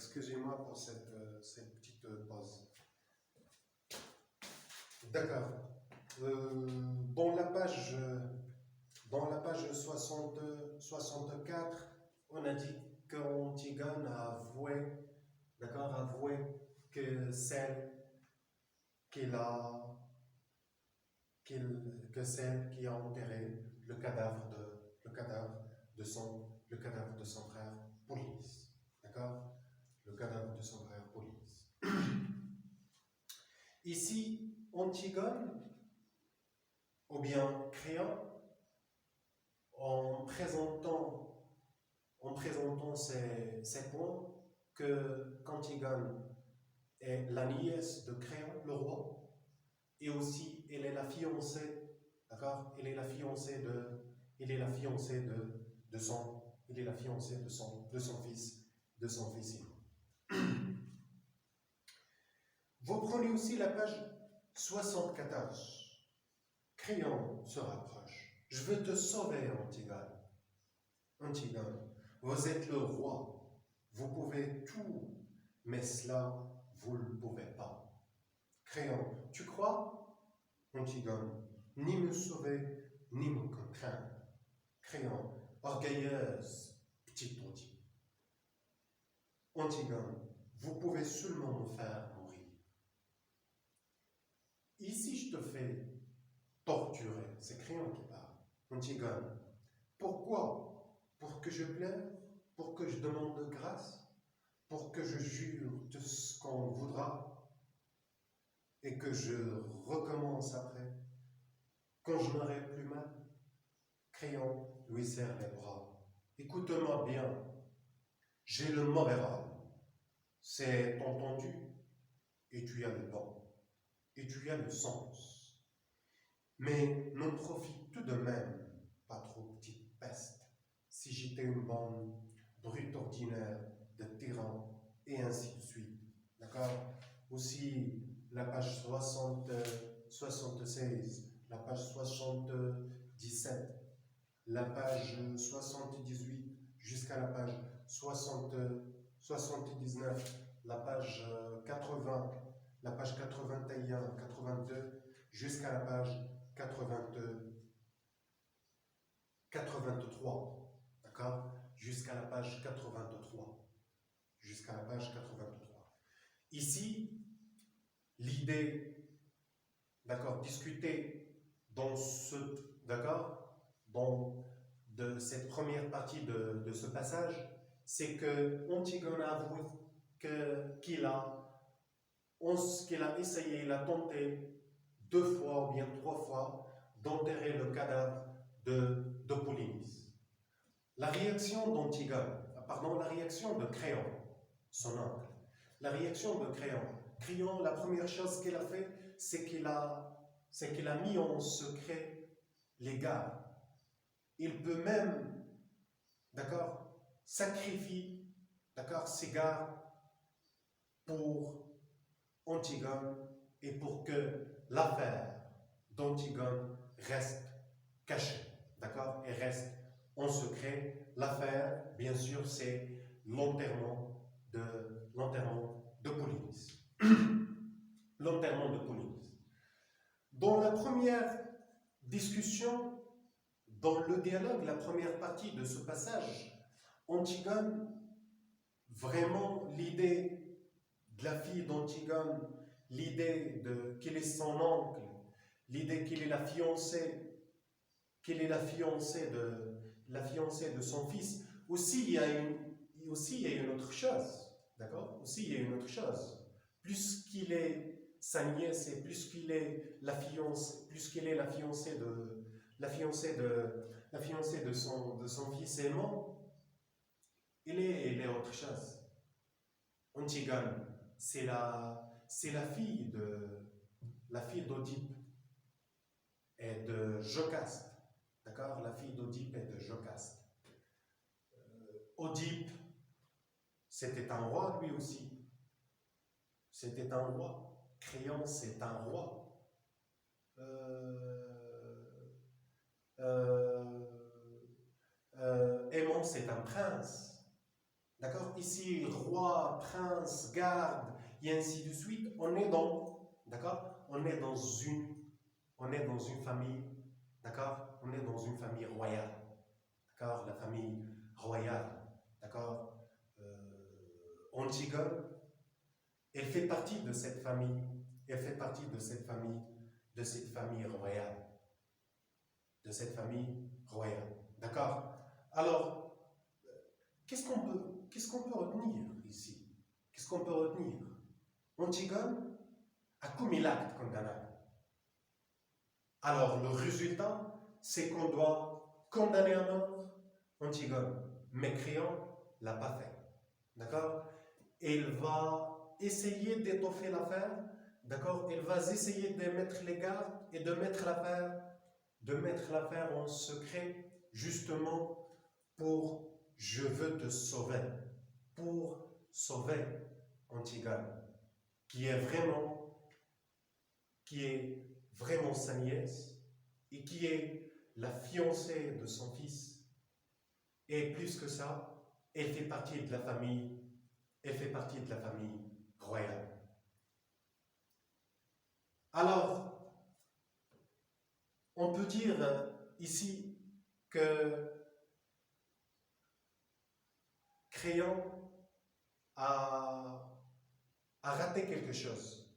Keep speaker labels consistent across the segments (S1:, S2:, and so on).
S1: excusez-moi pour cette petite pause. D'accord. Dans la page 64, on a dit qu'Antigone a avoué, d'accord, avoué que celle celle qui a enterré le cadavre de son frère Polynice. D'accord? Le cadavre de son frère Polynice. Ici, Antigone, ou bien Créon, en présentant ces points, qu'Antigone est la nièce de Créon, le roi, et aussi elle est la fiancée, d'accord? Elle est la fiancée de son fils aîné. Vous prenez aussi la page 74. Créon se rapproche. Je veux te sauver, Antigone. Antigone, vous êtes le roi. Vous pouvez tout, mais cela, vous ne le pouvez pas. Créon, tu crois? Antigone, ni me sauver, ni me contraindre. Créon, orgueilleuse, petite Antigone. Antigone, vous pouvez seulement me faire mourir. Ici, je te fais torturer. C'est Créon qui parle. Antigone, pourquoi? Pour que je pleure? Pour que je demande grâce? Pour que je jure de ce qu'on voudra? Et que je recommence après? Quand je n'aurai plus mal? Créon lui serre les bras. Écoute-moi bien. J'ai le mauvais rôle. C'est entendu? Et tu as le don. Et tu as le sens. Mais n'en profite tout de même, pas trop petite peste, si j'étais une bonne brute ordinaire de tyran, et ainsi de suite. D'accord? Aussi, la page 76, la page 77, la page 78, jusqu'à la page 79, la page 80, la page 81, 82, jusqu'à la page 83, d'accord? Jusqu'à la page 83. Jusqu'à la page 83. Ici, l'idée, d'accord, discutée dans de cette première partie de ce passage, c'est que Antigone a avoué qu'il a essayé, il a tenté 2 fois ou bien 3 fois d'enterrer le cadavre de Polynice. La réaction de Créon, son oncle, la réaction de Créon, la première chose qu'il a fait, c'est qu'il a mis en secret les gardes. Il peut même, d'accord, sacrifier, d'accord, ses gardes pour Antigone et pour que l'affaire d'Antigone reste cachée, d'accord, et reste en secret. L'affaire, bien sûr, c'est l'enterrement de Polynice. L'enterrement de Polynice. Dans la première discussion, dans le dialogue, la première partie de ce passage, Antigone, vraiment l'idée de la fille d'Antigone, l'idée qu'il est son oncle, l'idée qu'il est la fiancée de son fils. Aussi, il y a une autre chose, d'accord? Aussi, il y a une autre chose. Plus qu'il est sa nièce et plus qu'elle est la fiancée de son fils aimant, elle est autre chose. Antigone, c'est la fille d'Oedipe et de Jocaste. D'accord? La fille d'Oedipe et de Jocaste. Oedipe, c'était un roi lui aussi. C'était un roi. Créon, c'est un roi. Aimon, c'est un prince. D'accord? Ici, roi, prince, garde, et ainsi de suite. On est dans, d'accord? On est dans une famille, d'accord? On est dans une famille royale, d'accord? La famille royale, d'accord? Antigone, elle fait partie de cette famille. Elle fait partie de cette famille royale, de cette famille royale, d'accord? Alors, qu'est-ce qu'on peut retenir ici? Qu'est-ce qu'on peut retenir? Antigone a commis l'acte condamnable. Alors, le résultat, c'est qu'on doit condamner à mort Antigone. Mais Créon ne l'a pas fait. D'accord? Elle va essayer d'étoffer l'affaire. D'accord? Elle va essayer de mettre les gardes et de mettre l'affaire en secret, justement pour je veux te sauver. Pour sauver Antigone, qui est vraiment sa nièce et qui est la fiancée de son fils. Et plus que ça, elle fait partie de la famille royale. Alors, on peut dire ici que Créon a raté quelque chose.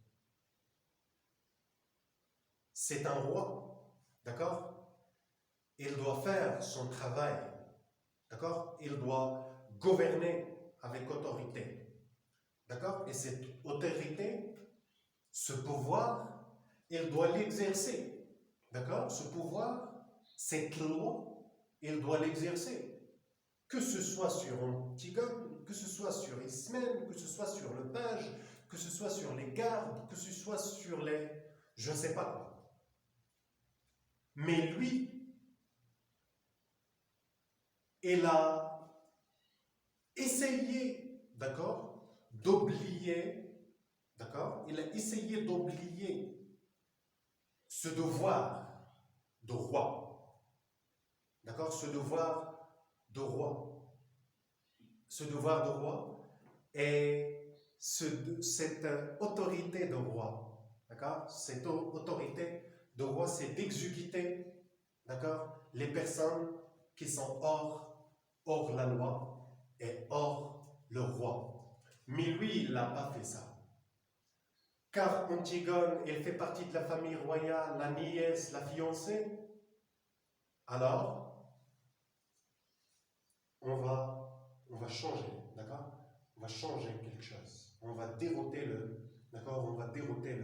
S1: C'est un roi, d'accord? Il doit faire son travail, d'accord? Il doit gouverner avec autorité, d'accord? Et cette autorité, ce pouvoir, il doit l'exercer, d'accord? Ce pouvoir, cette loi, il doit l'exercer. Que ce soit sur Antigone, que ce soit sur Ismène, que ce soit sur le page, que ce soit sur les gardes, que ce soit sur les... je ne sais pas quoi. Mais lui, il a essayé, d'accord, d'oublier, d'accord, il a essayé d'oublier ce devoir de roi, d'accord, ce devoir de roi et cette autorité de roi, d'accord, cette autorité de roi, c'est d'exécuter, d'accord, les personnes qui sont hors la loi et hors le roi. Mais lui, il n'a pas fait ça. Car Antigone, elle fait partie de la famille royale, la nièce, la fiancée. Alors, on va changer, d'accord? On va changer quelque chose. On va dérouter d'accord? On va dérouter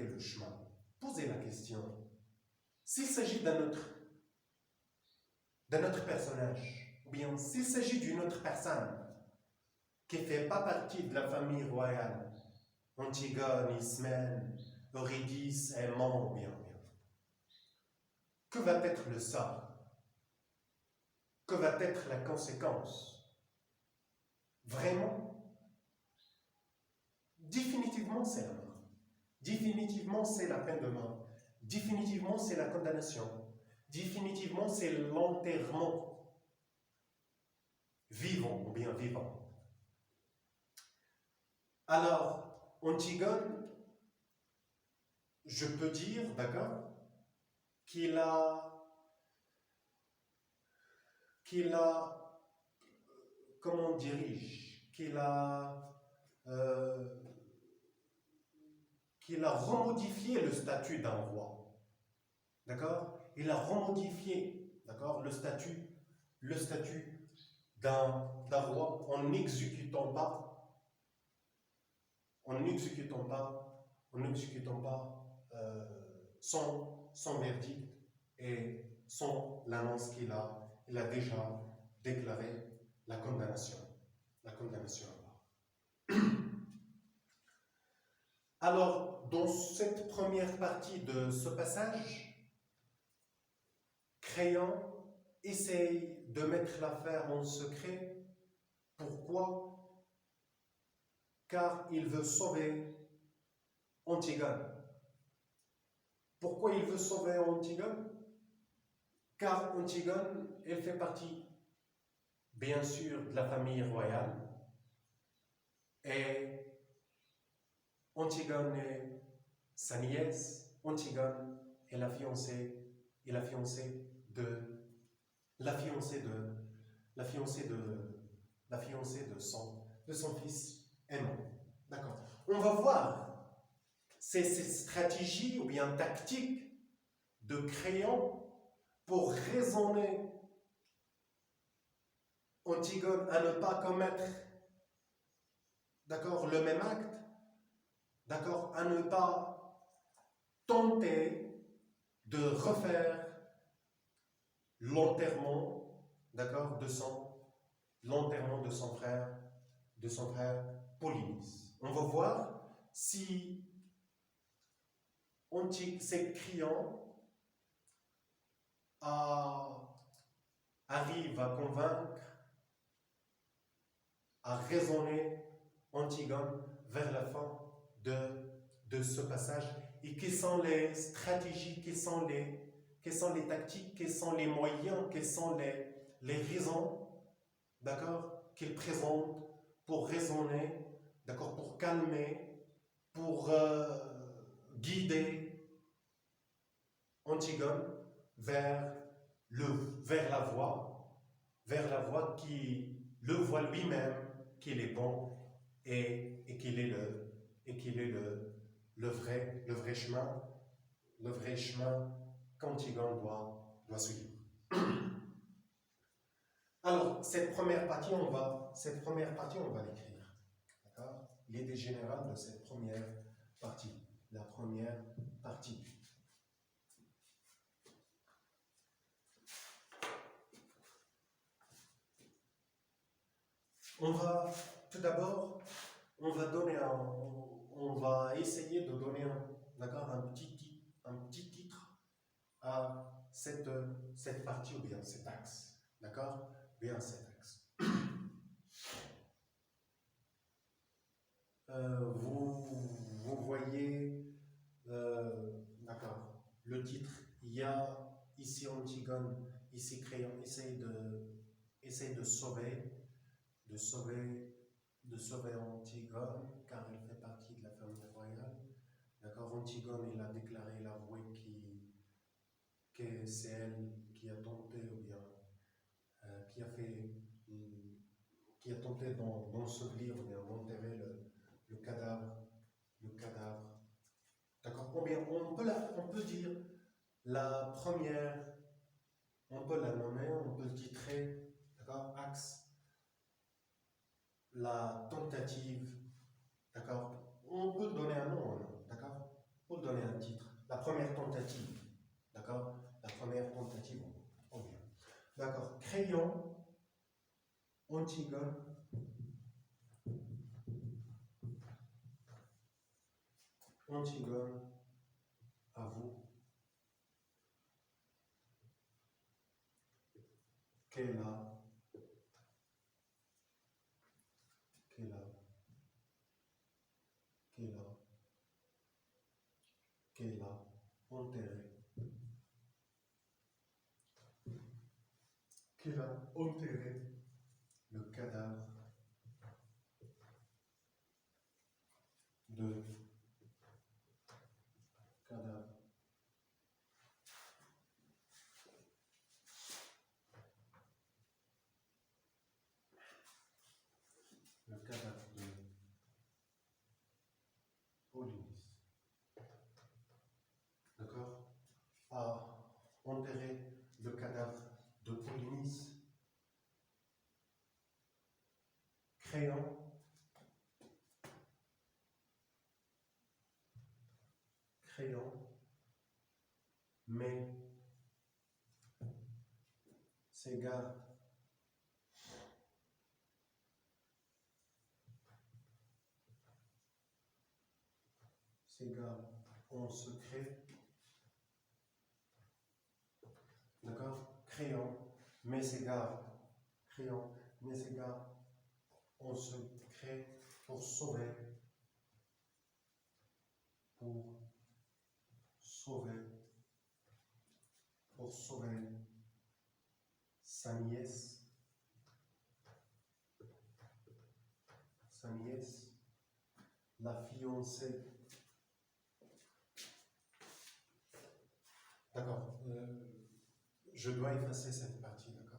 S1: le chemin. Posez la question. S'il s'agit d'un autre personnage, ou bien s'il s'agit d'une autre personne qui ne fait pas partie de la famille royale, Antigone, Ismène, Eurydice, Aimant, bien. Que va être le sort? Que va être la conséquence? Vraiment? Définitivement, c'est la mort. Définitivement, c'est la peine de mort. Définitivement, c'est la condamnation. Définitivement, c'est l'enterrement. Vivant ou bien vivant. Alors, Antigone, je peux dire, d'accord, qu'il a, comment on dirige, qu'il a remodifié le statut d'un roi. D'accord? Il a remodifié, d'accord, le statut d'un roi en n'exécutant pas son verdict et sans l'annonce il a déjà déclaré la condamnation. La condamnation à mort. Alors, dans cette première partie de ce passage, Créon essaye de mettre l'affaire en secret. Pourquoi? Car il veut sauver Antigone. Pourquoi il veut sauver Antigone? Car Antigone, elle fait partie bien sûr, de la famille royale, et Antigone est sa nièce, Antigone est la fiancée, de la fiancée de la fiancée de la fiancée de son fils aimant. D'accord. On va voir ces stratégies ou bien tactiques de Créon pour raisonner Antigone à ne pas commettre, d'accord, le même acte, d'accord, à ne pas tenter de refaire l'enterrement, d'accord, l'enterrement de son frère Polynice. On va voir si ces Créon arrive à convaincre, à raisonner Antigone vers la fin de ce passage, et quelles sont les stratégies, quelles sont les tactiques, quels sont les moyens, quelles sont les raisons, d'accord, qu'il présente pour raisonner, d'accord, pour calmer, pour guider Antigone vers la voie qui le voit lui-même qu'il est bon et qu'il est le vrai chemin qu'Antigone doit suivre. Alors, cette première partie, on va l'écrire. D'accord? L'idée générale de cette première partie. La première partie. On va, tout d'abord, on va essayer de donner un petit titre à cette partie ou bien cet axe. D'accord? Bien cet axe. Vous voyez, d'accord, le titre, il y a ici Antigone, ici Créon, essaye de sauver Antigone, car elle fait partie de la famille royale. D'accord, Antigone, il a déclaré, il a avoué que c'est elle qui a tenté, ou bien qui a tenté d'ensevelir, ou bien d'enterrer le cadavre. D'accord, combien on peut dire la première, on peut la nommer, on peut le titrer, d'accord, axe, la tentative, d'accord, on peut donner un nom, d'accord, on peut donner un titre, la première tentative, d'accord, la première tentative, on vient, d'accord, Créon, Antigone, avoue qu'elle a enterré le cadavre de Polynice. D'accord? A enterré le cadavre de Polynice, Créon met ses gardes en secret. D'accord? Créon met ses gardes en secret pour sauver sa nièce sa nièce, la fiancée. D'accord. Je dois effacer cette partie, d'accord.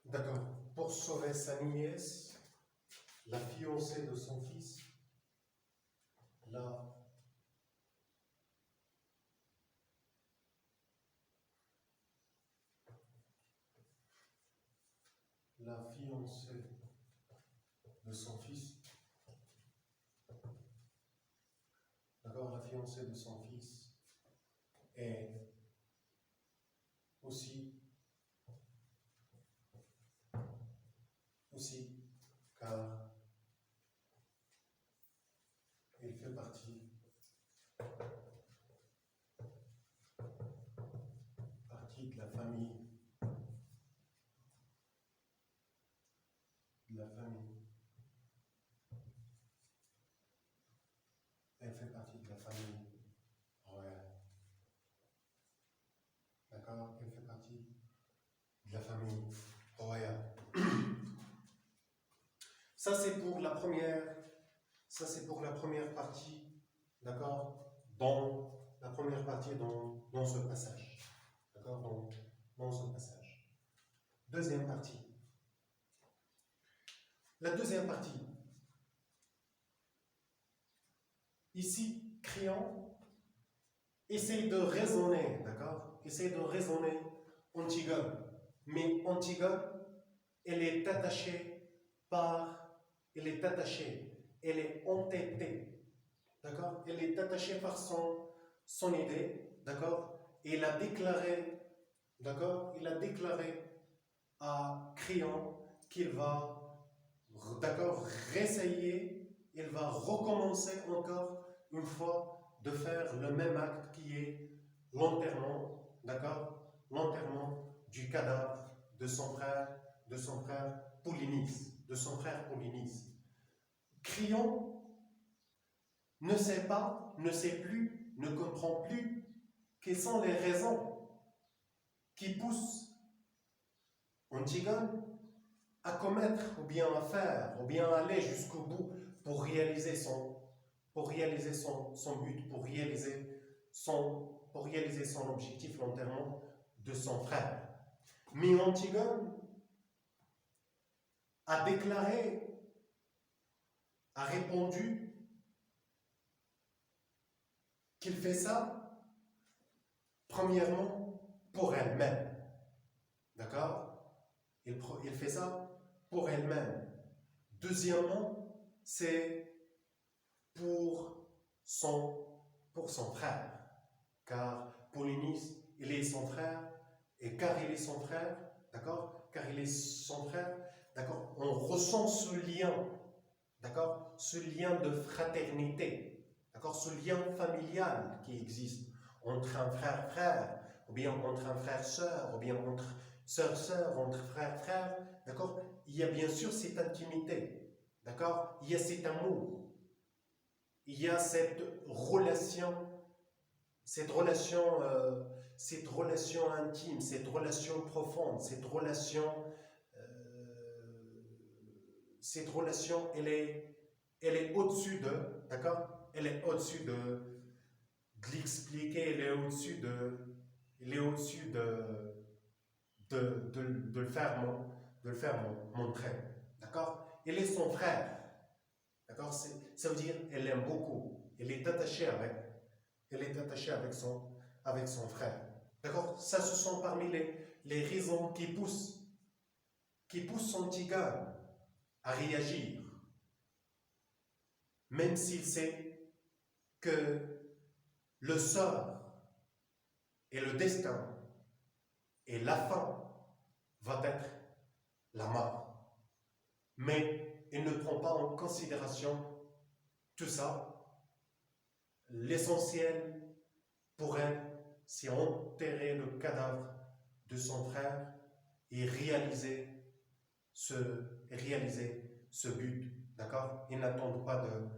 S1: D'accord. Pour sauver sa nièce, la fiancée de son fils, la fiancée de son fils, d'accord, la fiancée de son fils est aussi, car il fait partie de la famille, elle fait partie de la famille royale, d'accord, elle fait partie de la famille royale. Ça c'est pour la première partie, d'accord, dans ce passage, d'accord, dans ce passage. Deuxième partie. La deuxième partie. Ici, Créon essaye de raisonner, d'accord, essaye de raisonner Antigone, mais Antigone, elle est entêtée, d'accord, elle est attachée par son idée, d'accord, et il a déclaré, à Créon qu'il va, d'accord, réessayer, il va recommencer encore une fois de faire le même acte qui est l'enterrement, d'accord, l'enterrement du cadavre de son frère Polynice, Créon ne sait pas, ne sait plus, ne comprend plus quelles sont les raisons qui poussent Antigone à commettre, ou bien à faire, ou bien à aller jusqu'au bout pour réaliser son but, pour réaliser son objectif, l'enterrement de son frère. Mais Antigone a répondu qu'il fait ça, premièrement, pour elle-même. D'accord? Il fait ça pour elle-même. Deuxièmement, c'est pour son frère. Car Polynice, il est son frère, et car il est son frère, d'accord? Car il est son frère, d'accord? On ressent ce lien, d'accord? Ce lien de fraternité, d'accord? Ce lien familial qui existe entre un frère-frère, ou bien entre un frère-sœur, ou bien entre sœur-sœur, entre frère-frère, d'accord? Il y a bien sûr cette intimité, d'accord? Il y a cet amour, il y a cette relation cette relation intime, cette relation profonde, cette relation, elle est au-dessus de, d'accord? Elle est au-dessus de l'expliquer, elle est au-dessus de le faire montrer, d'accord? Elle est son frère, d'accord? Ça veut dire elle l'aime beaucoup, elle est attachée avec son frère, d'accord? Ça, ce sont parmi les raisons qui poussent son tigre à réagir, même s'il sait que le sort et le destin et la fin va être la mort. Mais il ne prend pas en considération tout ça. L'essentiel pour elle, c'est enterrer le cadavre de son frère et réaliser ce but. D'accord? Ils n'attendent pas de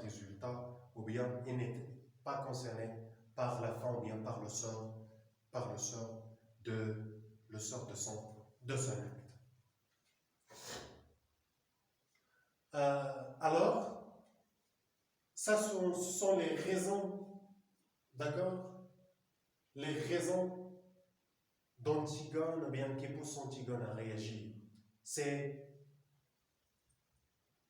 S1: résultat, ou bien ils n'étaient pas concernés par la fin, ou bien par le sort de son acte. Alors, ça ce sont les raisons, d'accord? Les raisons d'Antigone, bien qui poussent Antigone à réagir. C'est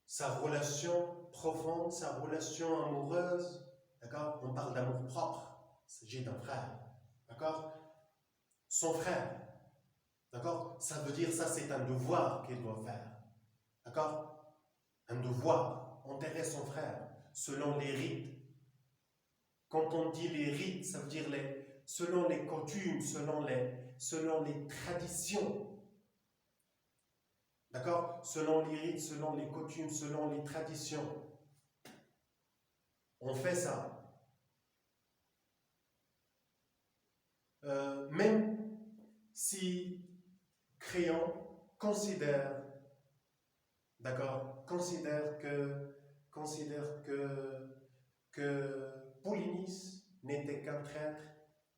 S1: sa relation profonde, sa relation amoureuse, d'accord? On parle d'amour propre, il s'agit d'un frère, d'accord? Son frère, d'accord? Ça veut dire, ça c'est un devoir qu'il doit faire, d'accord? Un devoir, enterrer son frère, selon les rites. Quand on dit les rites, ça veut dire selon les coutumes, selon les traditions. D'accord? Selon les rites, selon les coutumes, selon les traditions. On fait ça. Même si Créon considère, d'accord, considère que Polynice n'était qu'un traître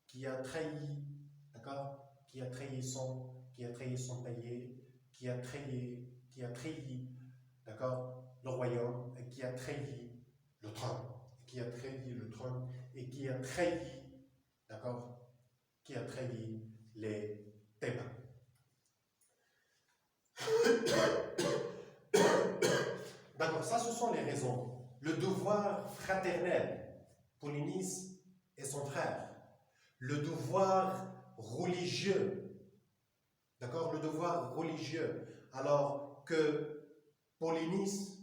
S1: qui a trahi, d'accord, qui a trahi son payé, qui a trahi, d'accord, le royaume, et qui a trahi le trône, et qui a trahi, d'accord, qui a trahi les Thébains. D'accord, ça ce sont les raisons. Le devoir fraternel, Polynice et son frère. Le devoir religieux, d'accord, le devoir religieux. Alors que Polynice,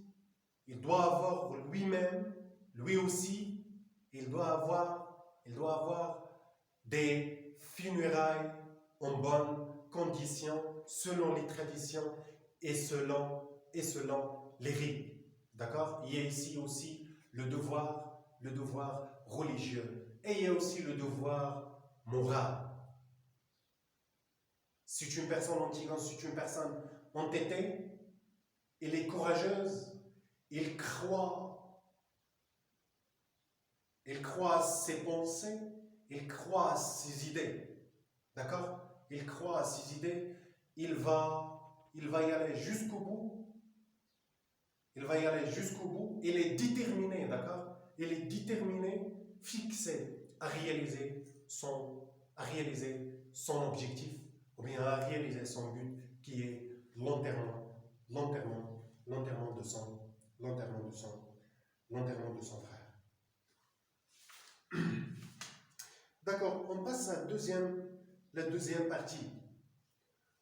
S1: il doit avoir lui-même, lui aussi, il doit avoir des funérailles en bonnes conditions, selon les traditions et selon les rites. D'accord? Il y a ici aussi le devoir religieux. Et il y a aussi le devoir moral. Si tu es une personne antigone, si tu es une personne entêtée, elle est courageuse, elle croit à ses pensées, elle croit à ses idées. D'accord? Il croit à ses idées, il va y aller jusqu'au bout. Il va y aller jusqu'au bout. Il est déterminé, d'accord? Il est déterminé, fixé à réaliser son objectif, ou bien à réaliser son but, qui est l'enterrement de son frère. D'accord, on passe à la deuxième partie.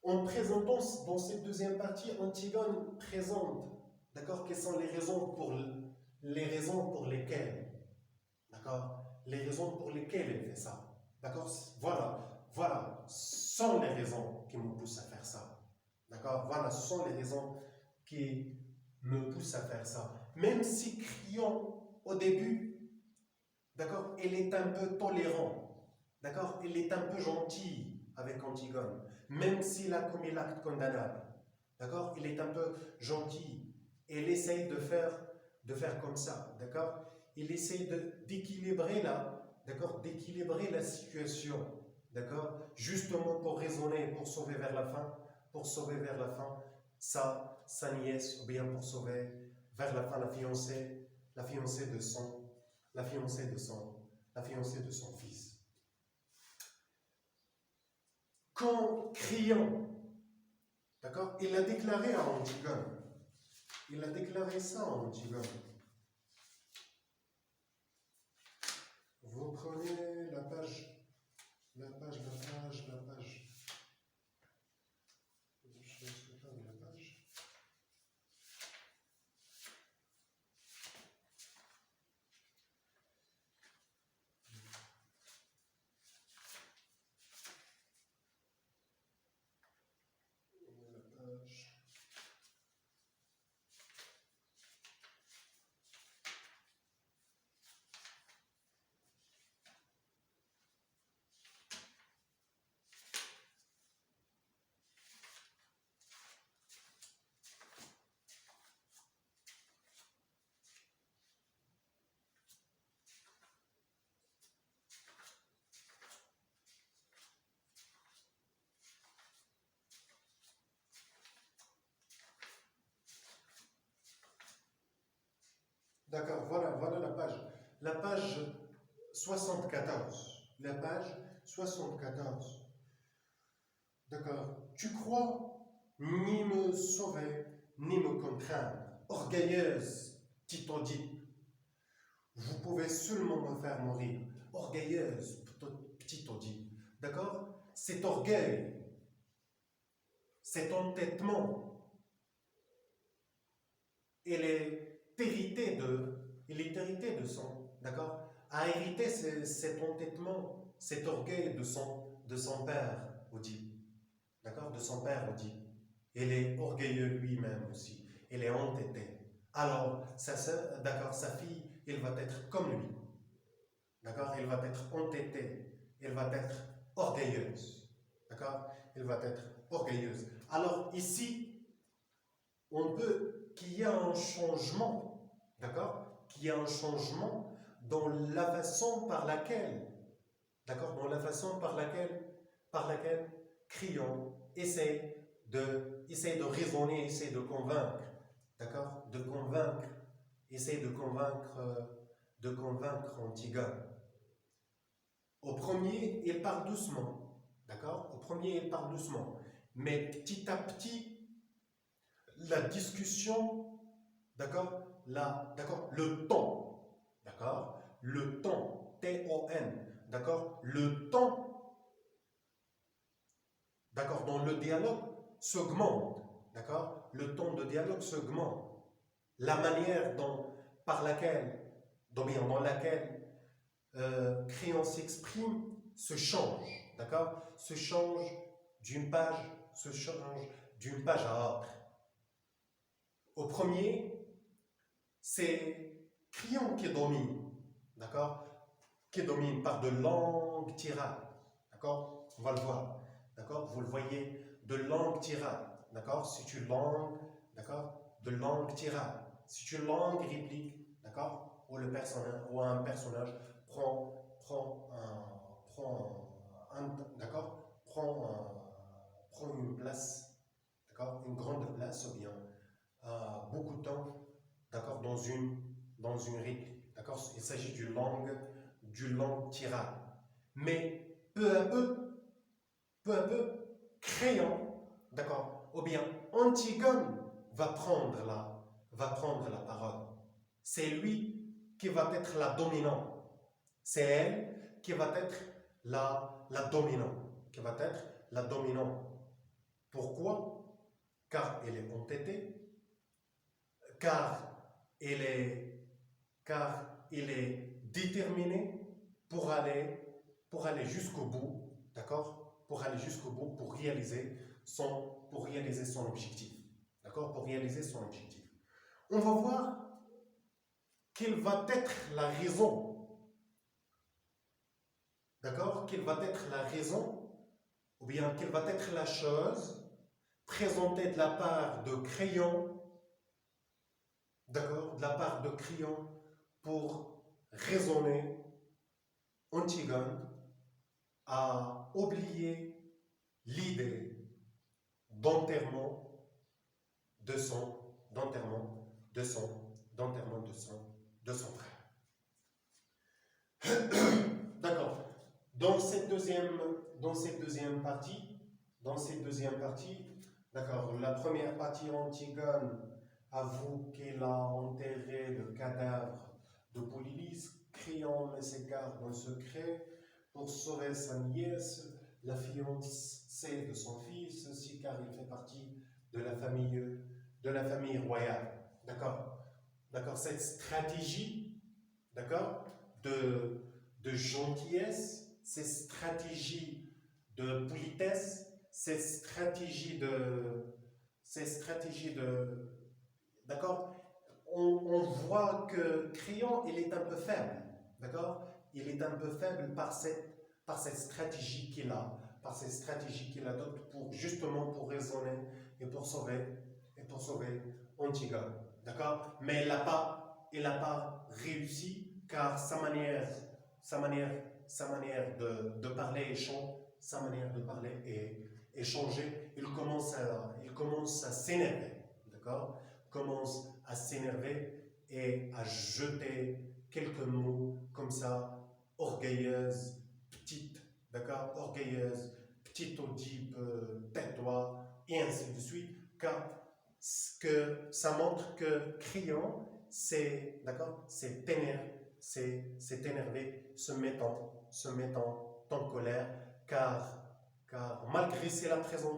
S1: En présentant dans cette deuxième partie, Antigone présente, d'accord, quelles sont les raisons pour lesquelles, d'accord, les raisons pour lesquelles elle fait ça, d'accord, voilà, ce sont les raisons qui me poussent à faire ça, d'accord, voilà, ce sont les raisons qui me poussent à faire ça. Même si Créon, au début, d'accord, il est un peu tolérant, d'accord, il est un peu gentil avec Antigone, même s'il a commis l'acte condamnable, d'accord, il est un peu gentil, et il essaye de faire comme ça, d'accord, il essaie d'équilibrer d'équilibrer la situation, d'accord, justement pour raisonner, pour sauver vers la fin, sa nièce, ou bien pour sauver vers la fin la fiancée de son, la fiancée de son, la fiancée de son fils. Quand Créon, d'accord, il a déclaré à Antigone, il a déclaré ça à Antigone. Vous prenez la page. Je ne sais pas de la page. D'accord, voilà la page. La page 74. La page 74. D'accord. Tu crois ni me sauver, ni me contraindre. Orgueilleuse, Titodie. Vous pouvez seulement me faire mourir. Orgueilleuse, Titodie. D'accord? Cet orgueil, cet entêtement, il est hérité de son, d'accord, a hérité cet entêtement, cet orgueil de son père, Odi, d'accord, de son père, Odi. Il est orgueilleux lui-même aussi, il est entêté. Alors, d'accord, sa fille, elle va être comme lui, d'accord, elle va être entêtée, elle va être orgueilleuse, d'accord, elle va être orgueilleuse. Alors, ici, on peut qu'il y ait un changement, d'accord, qu'il y ait un changement dans la façon par laquelle, d'accord, dans la façon par laquelle Créon essaie de raisonner, essaie de convaincre, d'accord, essaie de convaincre Antigone. Au premier, il parle doucement, d'accord, au premier, il parle doucement, mais petit à petit, la discussion, d'accord, le temps, d'accord, le temps, T-O-N, d'accord, le temps, d'accord, dans le dialogue s'augmente, d'accord, le temps de dialogue s'augmente, la manière dans laquelle Créon s'exprime se change, d'accord, se change d'une page à autre. Au premier, c'est Créon qui domine, d'accord, qui domine par de longues tirades, d'accord, on va le voir, d'accord, vous le voyez, de longues tirades, d'accord, c'est une langue, d'accord, de longues tirades, c'est une longue réplique, d'accord, où un personnage prend une place, d'accord, une grande place ou bien beaucoup de temps, d'accord, dans une réplique, d'accord, il s'agit d'une longue tirade. Mais peu à peu, Créon, d'accord, ou bien Antigone va prendre la parole. C'est lui qui va être la dominante. C'est elle qui va être la dominante. Pourquoi? Car elle est entêtée, car il est déterminé pour aller jusqu'au bout, d'accord, pour réaliser son objectif, d'accord, pour réaliser son objectif. On va voir quelle va être la raison, d'accord, quelle va être la raison, ou bien quelle va être la chose présentée de la part de Créon, d'accord, de la part de Créon pour raisonner Antigone à oublier l'idée d'enterrement de son, de son frère. D'accord. Dans cette deuxième partie, d'accord, la première partie, Antigone avoue qu'elle a enterré le cadavre de Polynice, Créon s'égare dans le secret pour sauver sa nièce, la fiancée de son fils, aussi car il fait partie de la famille royale. D'accord? D'accord, cette stratégie, d'accord, de gentillesse, cette stratégie de politesse, cette stratégie de, d'accord, on voit que Créon, il est un peu faible, d'accord, il est un peu faible par cette stratégie qu'il a, par cette stratégie qu'il adopte justement pour raisonner et pour sauver Antigone, d'accord, mais il n'a pas réussi car sa manière de parler est changée. Il commence à s'énerver, d'accord, commence à s'énerver et à jeter quelques mots comme ça, orgueilleuse, petite, d'accord, orgueilleuse, petite Oedipe, tais-toi, et ainsi de suite, car que ça montre que Créon, d'accord, c'est énervé, se mettant en colère, car malgré c'est la présence